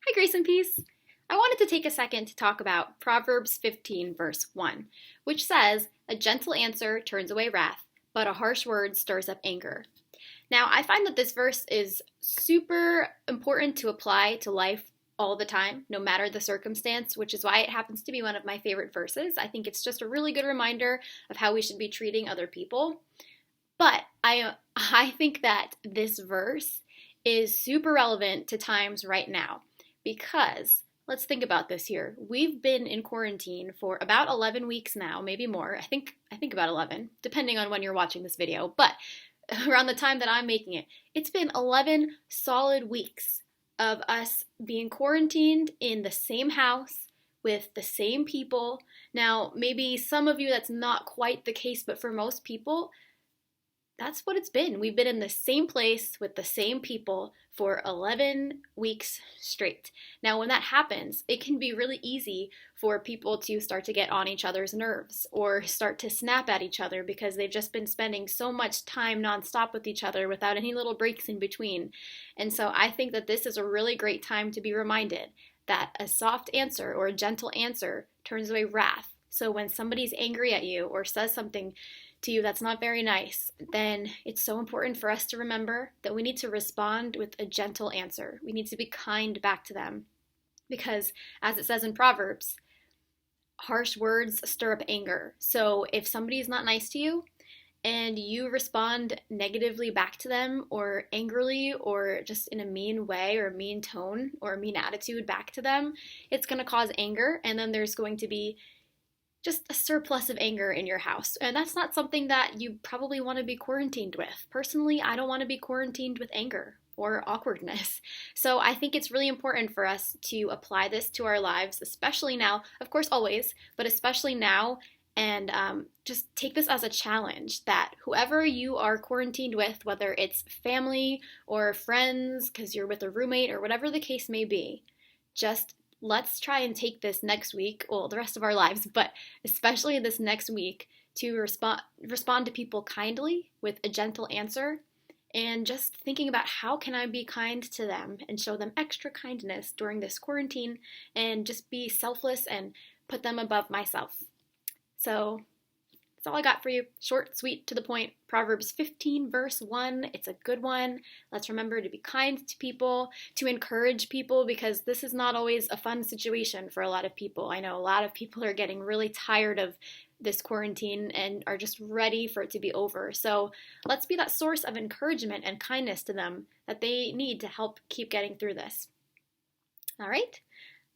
Hi, Grace and Peace. I wanted to take a second to talk about Proverbs 15, verse 1, which says, "A gentle answer turns away wrath, but a harsh word stirs up anger." Now, I find that this verse is super important to apply to life all the time, no matter the circumstance, which is why it happens to be one of my favorite verses. I think it's just a really good reminder of how we should be treating other people. But I think that this verse is super relevant to times right now because let's think about this here. We've been in quarantine for about 11 weeks now, maybe more. I think about 11, depending on when you're watching this video, but around the time that I'm making it, it's been 11 solid weeks of us being quarantined in the same house with the same people. Now, maybe some of you that's not quite the case, but for most people, that's what it's been. We've been in the same place with the same people for 11 weeks straight. Now, when that happens, it can be really easy for people to start to get on each other's nerves or start to snap at each other because they've just been spending so much time nonstop with each other without any little breaks in between. And so I think that this is a really great time to be reminded that a soft answer or a gentle answer turns away wrath. So when somebody's angry at you or says something to you that's not very nice, then it's so important for us to remember that we need to respond with a gentle answer. We need to be kind back to them because, as it says in Proverbs, harsh words stir up anger. So if somebody is not nice to you and you respond negatively back to them or angrily or just in a mean way or a mean tone or a mean attitude back to them, it's going to cause anger, and then there's going to be just a surplus of anger in your house. And that's not something that you probably want to be quarantined with. Personally, I don't want to be quarantined with anger or awkwardness. So I think it's really important for us to apply this to our lives, especially now, of course, always, but especially now. And just take this as a challenge that whoever you are quarantined with, whether it's family or friends, because you're with a roommate or whatever the case may be, just let's try and take this next week, well, the rest of our lives, but especially this next week, to respond to people kindly with a gentle answer, and just thinking about how can I be kind to them and show them extra kindness during this quarantine and just be selfless and put them above myself. So that's all I got for you. Short, sweet, to the point. Proverbs 15, verse 1. It's a good one. Let's remember to be kind to people, to encourage people, because this is not always a fun situation for a lot of people. I know a lot of people are getting really tired of this quarantine and are just ready for it to be over. So let's be that source of encouragement and kindness to them that they need to help keep getting through this. All right.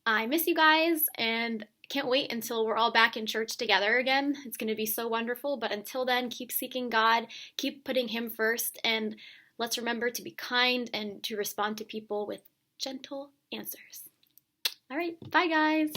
I miss you guys, and can't wait until we're all back in church together again. It's going to be so wonderful. But until then, keep seeking God, keep putting Him first, and let's remember to be kind and to respond to people with gentle answers. All right. Bye, guys.